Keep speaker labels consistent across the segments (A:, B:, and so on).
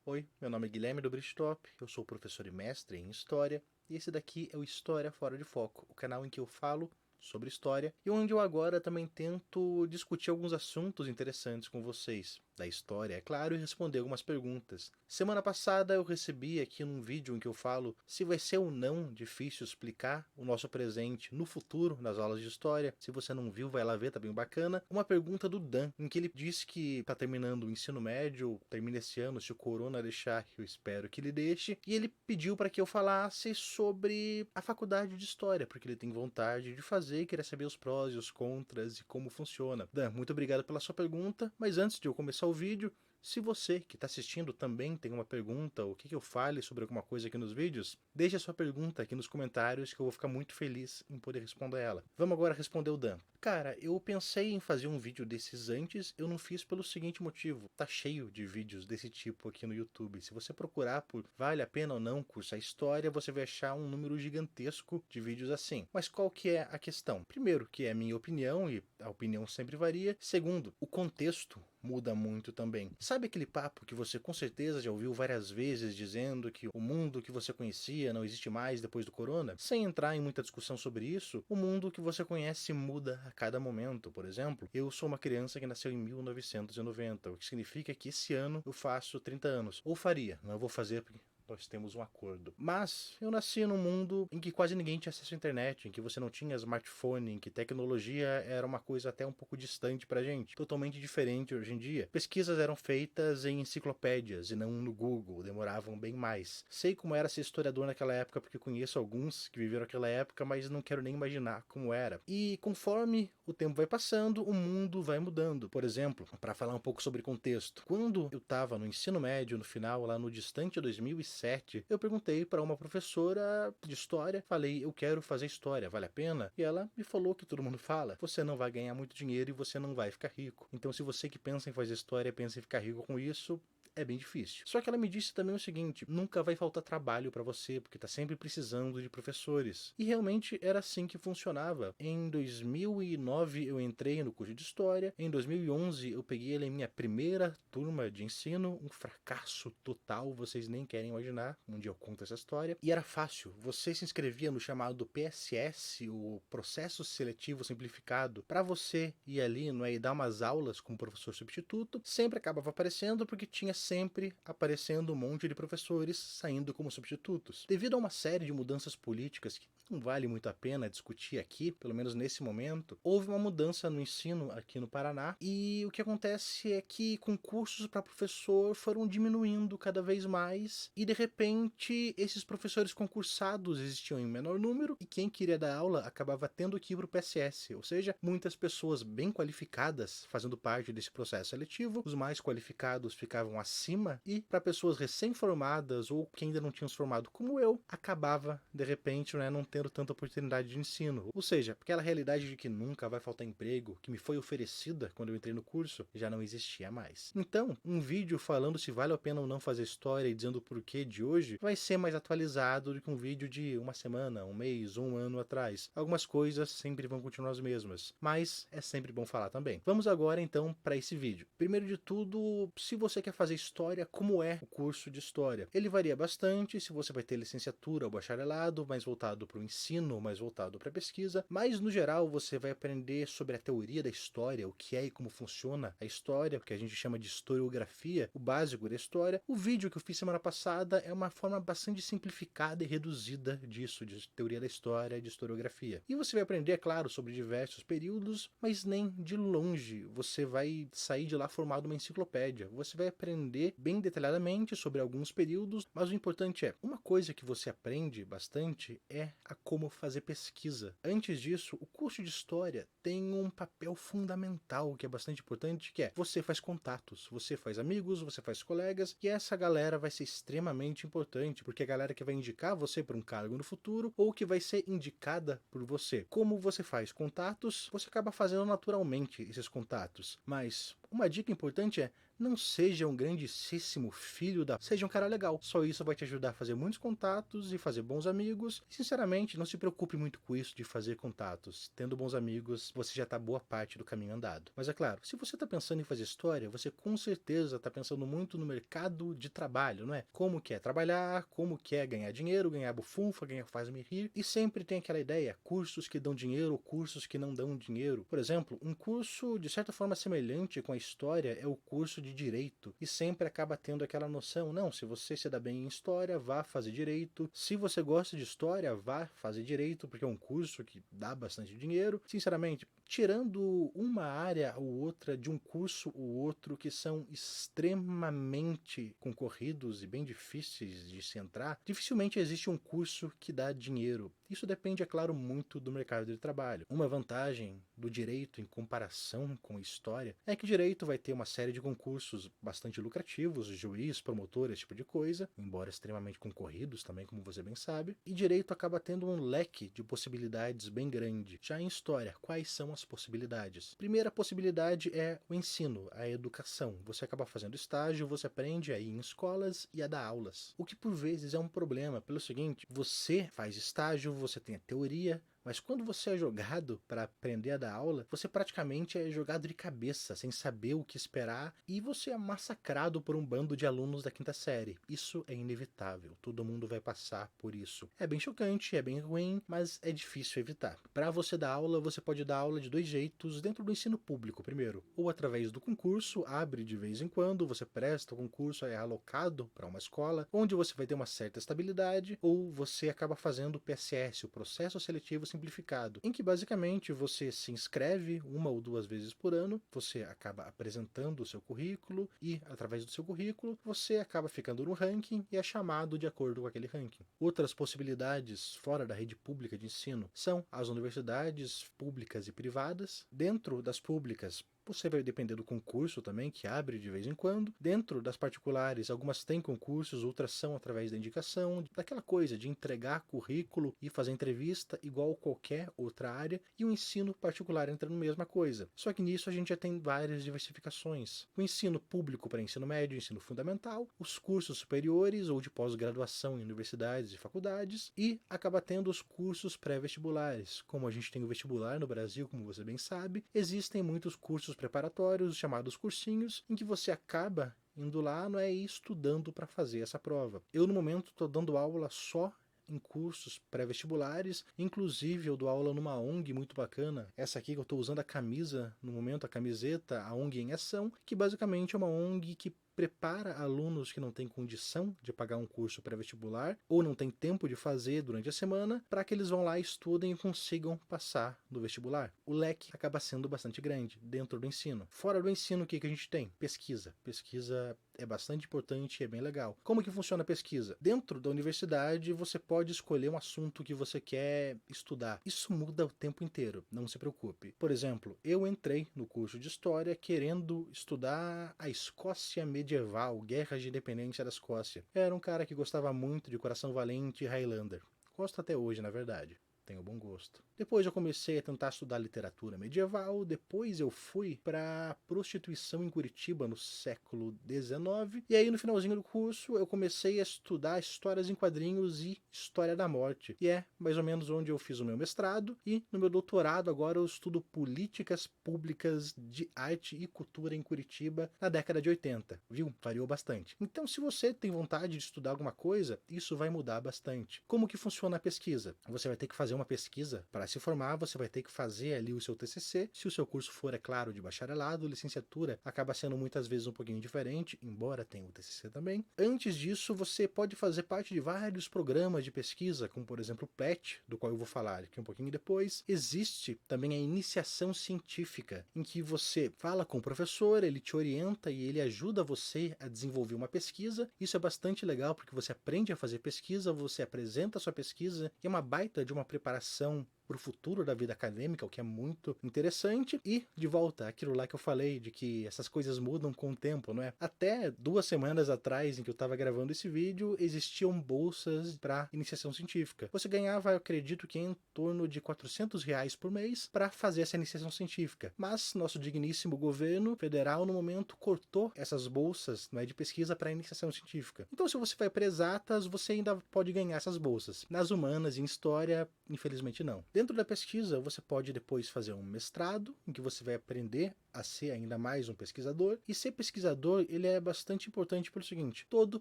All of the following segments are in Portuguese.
A: Oi, meu nome é Guilherme do Bristop, eu sou professor e mestre em História, e esse daqui é o História Fora de Foco, o canal em que eu falo sobre história e onde eu agora também tento discutir alguns assuntos interessantes com vocês, da história, é claro, e responder algumas perguntas. Semana passada eu recebi aqui num vídeo em que eu falo se vai ser ou não difícil explicar o nosso presente no futuro nas aulas de história. Se você não viu, vai lá ver, tá bem bacana. Uma pergunta do Dan, em que ele disse que tá terminando o ensino médio, termina esse ano, se o corona deixar, eu espero que ele deixe, e ele pediu para que eu falasse sobre a faculdade de história, porque ele tem vontade de fazer e queria saber os prós e os contras e como funciona. Dan, muito obrigado pela sua pergunta, mas antes de eu começar o vídeo, se você que está assistindo também tem uma pergunta ou quer que eu fale sobre alguma coisa aqui nos vídeos, deixe a sua pergunta aqui nos comentários que eu vou ficar muito feliz em poder responder ela. Vamos agora responder o Dan. Cara, eu pensei em fazer um vídeo desses antes, eu não fiz pelo seguinte motivo. Tá cheio de vídeos desse tipo aqui no YouTube. Se você procurar por vale a pena ou não cursar história, você vai achar um número gigantesco de vídeos assim. Mas qual que é a questão? Primeiro, que é a minha opinião, e a opinião sempre varia. Segundo, o contexto muda muito também. Sabe aquele papo que você com certeza já ouviu várias vezes dizendo que o mundo que você conhecia não existe mais depois do corona? Sem entrar em muita discussão sobre isso, o mundo que você conhece muda a cada momento. Por exemplo, eu sou uma criança que nasceu em 1990, o que significa que esse ano eu faço 30 anos. Ou faria, não vou fazer porque nós temos um acordo. Mas eu nasci num mundo em que quase ninguém tinha acesso à internet, em que você não tinha smartphone, em que tecnologia era uma coisa até um pouco distante pra gente, totalmente diferente hoje em dia. Pesquisas eram feitas em enciclopédias e não no Google, demoravam bem mais. Sei como era ser historiador naquela época porque conheço alguns que viveram aquela época, mas não quero nem imaginar como era. E conforme o tempo vai passando, o mundo vai mudando. Por exemplo, para falar um pouco sobre contexto, quando eu estava no ensino médio, no final, lá no distante 2007, eu perguntei para uma professora de história, falei, eu quero fazer história, vale a pena? E ela me falou que todo mundo fala, você não vai ganhar muito dinheiro e você não vai ficar rico. Então se você que pensa em fazer história, pensa em ficar rico com isso, é bem difícil. Só que ela me disse também o seguinte, nunca vai faltar trabalho para você, porque tá sempre precisando de professores. E realmente era assim que funcionava. Em 2009 eu entrei no curso de História, em 2011 eu peguei ele em minha primeira turma de ensino, um fracasso total, vocês nem querem imaginar, um dia eu conto essa história. E era fácil, você se inscrevia no chamado PSS, o Processo Seletivo Simplificado, para você ir ali, não é, e dar umas aulas com o professor substituto, sempre acabava aparecendo porque tinha sempre aparecendo um monte de professores saindo como substitutos. Devido a uma série de mudanças políticas que não vale muito a pena discutir aqui, pelo menos nesse momento, houve uma mudança no ensino aqui no Paraná e o que acontece é que concursos para professor foram diminuindo cada vez mais e de repente esses professores concursados existiam em menor número e quem queria dar aula acabava tendo que ir para o PSS, ou seja, muitas pessoas bem qualificadas fazendo parte desse processo seletivo, os mais qualificados ficavam acima e para pessoas recém-formadas ou que ainda não tinham se formado como eu, acabava de repente, né, não tendo tanta oportunidade de ensino. Ou seja, aquela realidade de que nunca vai faltar emprego, que me foi oferecida quando eu entrei no curso, já não existia mais. Então, um vídeo falando se vale a pena ou não fazer história e dizendo o porquê de hoje, vai ser mais atualizado do que um vídeo de uma semana, um mês ou um ano atrás. Algumas coisas sempre vão continuar as mesmas, mas é sempre bom falar também. Vamos agora então para esse vídeo. Primeiro de tudo, se você quer fazer história, como é o curso de história? Ele varia bastante, se você vai ter licenciatura ou bacharelado, mais voltado para o ensino, mais voltado para a pesquisa, mas no geral você vai aprender sobre a teoria da história, o que é e como funciona a história, o que a gente chama de historiografia, o básico da história. O vídeo que eu fiz semana passada é uma forma bastante simplificada e reduzida disso, de teoria da história e de historiografia. E você vai aprender, é claro, sobre diversos períodos, mas nem de longe você vai sair de lá formado uma enciclopédia. Você vai aprender bem detalhadamente sobre alguns períodos, mas o importante é, uma coisa que você aprende bastante é a como fazer pesquisa. Antes disso, o curso de história tem um papel fundamental que é bastante importante, que é você faz contatos, você faz amigos, você faz colegas, e essa galera vai ser extremamente importante, porque é a galera que vai indicar você para um cargo no futuro, ou que vai ser indicada por você. Como você faz contatos, você acaba fazendo naturalmente esses contatos, mas uma dica importante é, Não seja um grandíssimo filho da... Seja um cara legal. Só isso vai te ajudar a fazer muitos contatos e fazer bons amigos. E, sinceramente, não se preocupe muito com isso de fazer contatos. Tendo bons amigos, você já tá boa parte do caminho andado. Mas é claro, se você tá pensando em fazer história, você com certeza tá pensando muito no mercado de trabalho, não é? Como que é trabalhar, como que é ganhar dinheiro, ganhar bufunfa, ganhar faz-me rir. E sempre tem aquela ideia, cursos que dão dinheiro, cursos que não dão dinheiro. Por exemplo, um curso de certa forma semelhante com a história é o curso de direito. E sempre acaba tendo aquela noção, não, se você se dá bem em história, vá fazer direito. Se você gosta de história, vá fazer direito, porque é um curso que dá bastante dinheiro. Sinceramente, tirando uma área ou outra de um curso ou outro que são extremamente concorridos e bem difíceis de se entrar, dificilmente existe um curso que dá dinheiro. Isso depende, é claro, muito do mercado de trabalho. Uma vantagem do direito em comparação com a história é que o direito vai ter uma série de concursos bastante lucrativos, juiz, promotor, esse tipo de coisa, embora extremamente concorridos também, como você bem sabe, e direito acaba tendo um leque de possibilidades bem grande. Já em história, quais são as possibilidades? Primeira possibilidade é o ensino, a educação. Você acaba fazendo estágio, você aprende a ir em escolas e a dar aulas. O que por vezes é um problema, pelo seguinte, você faz estágio, você tem a teoria, mas quando você é jogado para aprender a dar aula, você praticamente é jogado de cabeça, sem saber o que esperar, e você é massacrado por um bando de alunos da quinta série. Isso é inevitável, todo mundo vai passar por isso. É bem chocante, é bem ruim, mas é difícil evitar. Para você dar aula, você pode dar aula de dois jeitos dentro do ensino público, primeiro, ou através do concurso, abre de vez em quando, você presta o concurso, é alocado para uma escola, onde você vai ter uma certa estabilidade, ou você acaba fazendo o PSS, o Processo Seletivo Simplificado, em que basicamente você se inscreve uma ou duas vezes por ano, você acaba apresentando o seu currículo e, através do seu currículo, você acaba ficando no ranking e é chamado de acordo com aquele ranking. Outras possibilidades fora da rede pública de ensino são as universidades públicas e privadas. Dentro das públicas, você vai depender do concurso também, que abre de vez em quando. Dentro das particulares, algumas têm concursos, outras são através da indicação, daquela coisa de entregar currículo e fazer entrevista igual qualquer outra área, e o ensino particular entra na mesma coisa. Só que nisso a gente já tem várias diversificações. O ensino público para ensino médio, ensino fundamental, os cursos superiores ou de pós-graduação em universidades e faculdades, e acaba tendo os cursos pré-vestibulares. Como a gente tem o vestibular no Brasil, como você bem sabe, existem muitos cursos preparatórios, chamados cursinhos, em que você acaba indo lá, não é, estudando para fazer essa prova. Eu, no momento, estou dando aula só em cursos pré-vestibulares, inclusive eu dou aula numa ONG muito bacana, essa aqui que eu estou usando a camisa, no momento a camiseta, a ONG em Ação, que basicamente é uma ONG que prepara alunos que não têm condição de pagar um curso pré-vestibular ou não têm tempo de fazer durante a semana para que eles vão lá, estudem e consigam passar no vestibular. O leque acaba sendo bastante grande dentro do ensino. Fora do ensino, o que a gente tem? Pesquisa. Pesquisa é bastante importante e é bem legal. Como que funciona a pesquisa? Dentro da universidade, você pode escolher um assunto que você quer estudar. Isso muda o tempo inteiro, não se preocupe. Por exemplo, eu entrei no curso de História querendo estudar a Escócia medieval, guerras de independência da Escócia. Era um cara que gostava muito de Coração Valente e Highlander. Gosto até hoje, na verdade. Tenho bom gosto. Depois eu comecei a tentar estudar literatura medieval, depois eu fui para prostituição em Curitiba no século XIX, e aí no finalzinho do curso eu comecei a estudar histórias em quadrinhos e história da morte, e é mais ou menos onde eu fiz o meu mestrado, e no meu doutorado agora eu estudo políticas públicas de arte e cultura em Curitiba na década de 80, viu? Variou bastante. Então se você tem vontade de estudar alguma coisa, isso vai mudar bastante. Como que funciona a pesquisa? Você vai ter que fazer uma pesquisa para se formar, você vai ter que fazer ali o seu TCC. Se o seu curso for, é claro, de bacharelado, licenciatura acaba sendo muitas vezes um pouquinho diferente, embora tenha o TCC também. Antes disso, você pode fazer parte de vários programas de pesquisa, como por exemplo o PLET, do qual eu vou falar aqui um pouquinho depois. Existe também a iniciação científica, em que você fala com o professor, ele te orienta e ele ajuda você a desenvolver uma pesquisa. Isso é bastante legal porque você aprende a fazer pesquisa, você apresenta a sua pesquisa, e é uma baita de uma preparação para o futuro da vida acadêmica, o que é muito interessante. E, de volta, aquilo lá que eu falei, de que essas coisas mudam com o tempo, não é? Até 2 semanas atrás, em que eu estava gravando esse vídeo, existiam bolsas para iniciação científica. Você ganhava, eu acredito que em torno de R$ 400 por mês para fazer essa iniciação científica. Mas nosso digníssimo governo federal, no momento, cortou essas bolsas, não é, de pesquisa para iniciação científica. Então, se você vai para exatas, você ainda pode ganhar essas bolsas. Nas humanas e em história, infelizmente não. Dentro da pesquisa, você pode depois fazer um mestrado, em que você vai aprender a ser ainda mais um pesquisador. E ser pesquisador, ele é bastante importante pelo seguinte: todo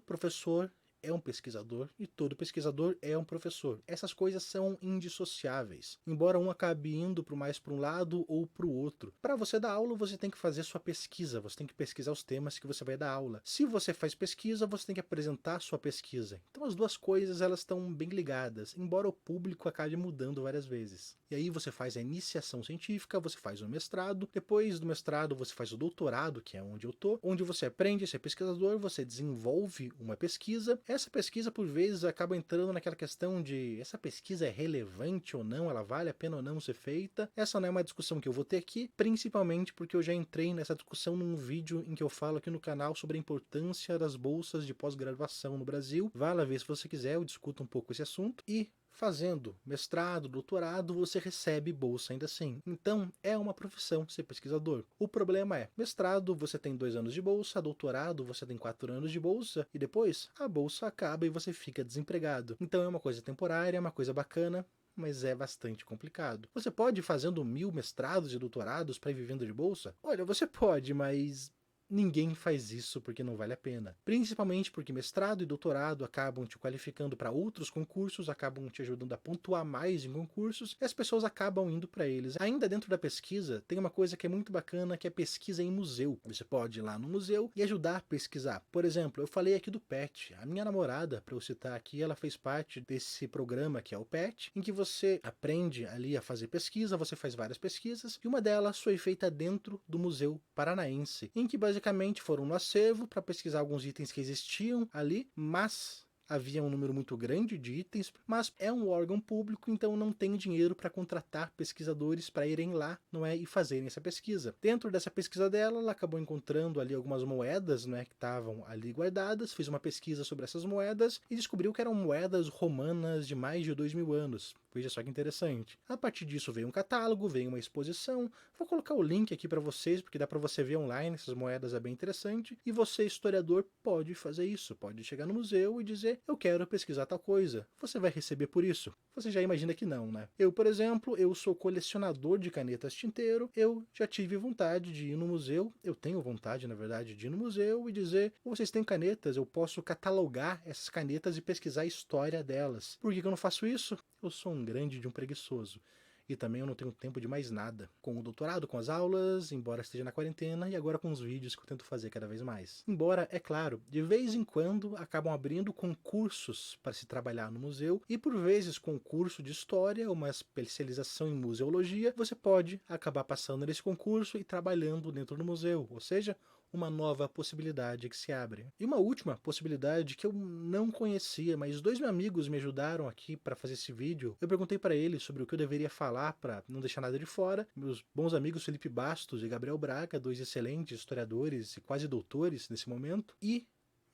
A: professor é um pesquisador e todo pesquisador é um professor. Essas coisas são indissociáveis, embora um acabe indo mais para um lado ou para o outro. Para você dar aula, você tem que fazer sua pesquisa, você tem que pesquisar os temas que você vai dar aula. Se você faz pesquisa, você tem que apresentar sua pesquisa. Então as duas coisas elas estão bem ligadas, embora o público acabe mudando várias vezes. E aí você faz a iniciação científica, você faz o mestrado, depois do mestrado você faz o doutorado, que é onde eu tô, onde você aprende a ser pesquisador, você desenvolve uma pesquisa. Essa pesquisa, por vezes, acaba entrando naquela questão de essa pesquisa é relevante ou não, ela vale a pena ou não ser feita. Essa não é uma discussão que eu vou ter aqui, principalmente porque eu já entrei nessa discussão num vídeo em que eu falo aqui no canal sobre a importância das bolsas de pós-graduação no Brasil. Vá lá ver se você quiser, eu discuto um pouco esse assunto. E fazendo mestrado, doutorado, você recebe bolsa ainda assim. Então, é uma profissão ser pesquisador. O problema é, mestrado você tem 2 anos de bolsa, doutorado você tem 4 anos de bolsa, e depois a bolsa acaba e você fica desempregado. Então é uma coisa temporária, é uma coisa bacana, mas é bastante complicado. Você pode ir fazendo 1000 mestrados e doutorados para ir vivendo de bolsa? Olha, você pode, mas ninguém faz isso porque não vale a pena. Principalmente porque mestrado e doutorado acabam te qualificando para outros concursos, acabam te ajudando a pontuar mais em concursos, e as pessoas acabam indo para eles. Ainda dentro da pesquisa, tem uma coisa que é muito bacana, que é pesquisa em museu. Você pode ir lá no museu e ajudar a pesquisar. Por exemplo, eu falei aqui do PET. A minha namorada, para eu citar aqui, ela fez parte desse programa que é o PET, em que você aprende ali a fazer pesquisa, você faz várias pesquisas, e uma delas foi feita dentro do Museu Paranaense, em que basicamente foram no acervo para pesquisar alguns itens que existiam ali, mas havia um número muito grande de itens, mas é um órgão público, então não tem dinheiro para contratar pesquisadores para irem lá, não é, e fazerem essa pesquisa. Dentro dessa pesquisa dela, ela acabou encontrando ali algumas moedas, não é, que estavam ali guardadas, fez uma pesquisa sobre essas moedas e descobriu que eram moedas romanas de mais de 2000 anos. Veja só que interessante. A partir disso veio um catálogo, veio uma exposição. Vou colocar o link aqui para vocês, porque dá para você ver online, essas moedas é bem interessante. E você, historiador, pode fazer isso. Pode chegar no museu e dizer, eu quero pesquisar tal coisa. Você vai receber por isso? Você já imagina que não, né? Eu, por exemplo, eu sou colecionador de canetas tinteiro. Eu já tive vontade de ir no museu. Eu tenho vontade, na verdade, de ir no museu e dizer, vocês têm canetas, eu posso catalogar essas canetas e pesquisar a história delas. Por que eu não faço isso? Eu sou um grande de um preguiçoso. E também eu não tenho tempo de mais nada. Com o doutorado, com as aulas, embora esteja na quarentena, e agora com os vídeos que eu tento fazer cada vez mais. Embora, é claro, de vez em quando acabam abrindo concursos para se trabalhar no museu, e por vezes concurso de história, uma especialização em museologia, você pode acabar passando nesse concurso e trabalhando dentro do museu, ou seja, uma nova possibilidade que se abre. E uma última possibilidade que eu não conhecia, mas 2 meus amigos me ajudaram aqui para fazer esse vídeo. Eu perguntei para eles sobre o que eu deveria falar para não deixar nada de fora. Meus bons amigos Felipe Bastos e Gabriel Braga, 2 excelentes historiadores e quase doutores nesse momento. E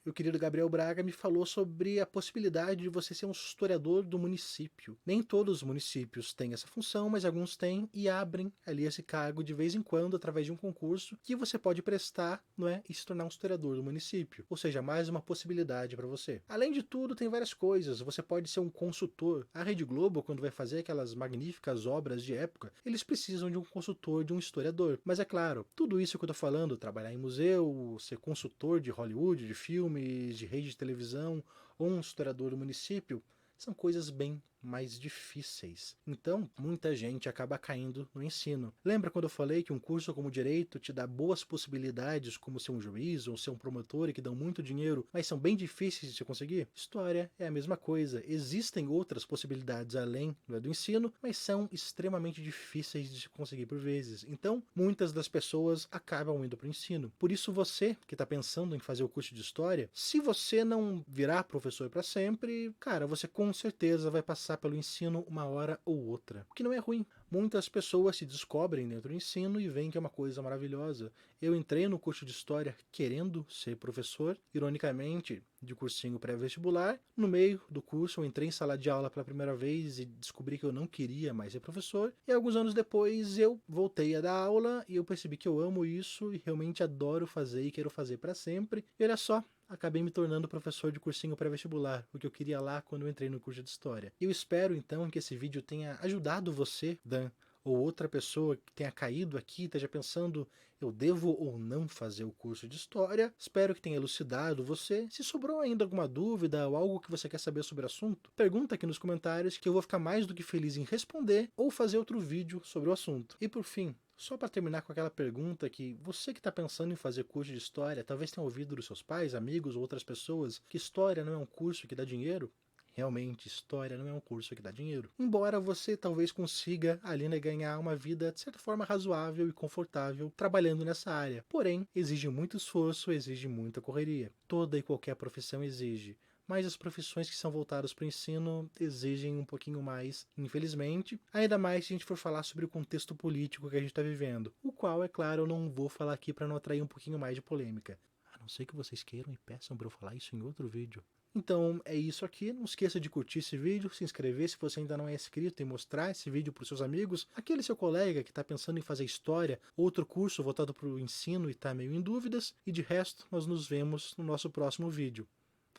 A: o querido Gabriel Braga me falou sobre a possibilidade de você ser um historiador do município. Nem todos os municípios têm essa função, mas alguns têm e abrem ali esse cargo de vez em quando através de um concurso que você pode prestar, não é, e se tornar um historiador do município. Ou seja, mais uma possibilidade para você. Além de tudo, tem várias coisas. Você pode ser um consultor. A Rede Globo, quando vai fazer aquelas magníficas obras de época, eles precisam de um consultor, de um historiador. Mas é claro, tudo isso que eu tô falando, trabalhar em museu, ser consultor de Hollywood, de filmes, de rede de televisão ou um historiador do município, são coisas bem mais difíceis. Então, muita gente acaba caindo no ensino. Lembra quando eu falei que um curso como Direito te dá boas possibilidades como ser um juiz ou ser um promotor e que dão muito dinheiro, mas são bem difíceis de se conseguir? História é a mesma coisa. Existem outras possibilidades além do ensino, mas são extremamente difíceis de se conseguir por vezes. Então, muitas das pessoas acabam indo para o ensino. Por isso, você que está pensando em fazer o curso de História, se você não virar professor para sempre, cara, você com certeza vai passar pelo ensino uma hora ou outra, o que não é ruim. Muitas pessoas se descobrem dentro do ensino e veem que é uma coisa maravilhosa. Eu entrei no curso de História querendo ser professor, ironicamente, de cursinho pré-vestibular. No meio do curso eu entrei em sala de aula pela primeira vez e descobri que eu não queria mais ser professor. E alguns anos depois eu voltei a dar aula e eu percebi que eu amo isso e realmente adoro fazer e quero fazer para sempre. E olha só, acabei me tornando professor de cursinho pré-vestibular, o que eu queria lá quando eu entrei no curso de História. Eu espero então que esse vídeo tenha ajudado você, Dan, ou outra pessoa que tenha caído aqui, esteja pensando, eu devo ou não fazer o curso de História. Espero que tenha elucidado você. Se sobrou ainda alguma dúvida ou algo que você quer saber sobre o assunto, pergunta aqui nos comentários que eu vou ficar mais do que feliz em responder ou fazer outro vídeo sobre o assunto. E por fim, só para terminar com aquela pergunta que você que está pensando em fazer curso de História, talvez tenha ouvido dos seus pais, amigos ou outras pessoas que História não é um curso que dá dinheiro. Realmente, História não é um curso que dá dinheiro. Embora você talvez consiga ali, né, ganhar uma vida de certa forma razoável e confortável trabalhando nessa área. Porém, exige muito esforço, exige muita correria. Toda e qualquer profissão exige. Mas as profissões que são voltadas para o ensino exigem um pouquinho mais, infelizmente. Ainda mais se a gente for falar sobre o contexto político que a gente está vivendo. O qual, é claro, eu não vou falar aqui para não atrair um pouquinho mais de polêmica. A não ser que vocês queiram e peçam para eu falar isso em outro vídeo. Então é isso aqui, não esqueça de curtir esse vídeo, se inscrever se você ainda não é inscrito e mostrar esse vídeo para os seus amigos, aquele seu colega que está pensando em fazer História, outro curso voltado para o ensino e está meio em dúvidas, e de resto nós nos vemos no nosso próximo vídeo.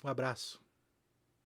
A: Um abraço!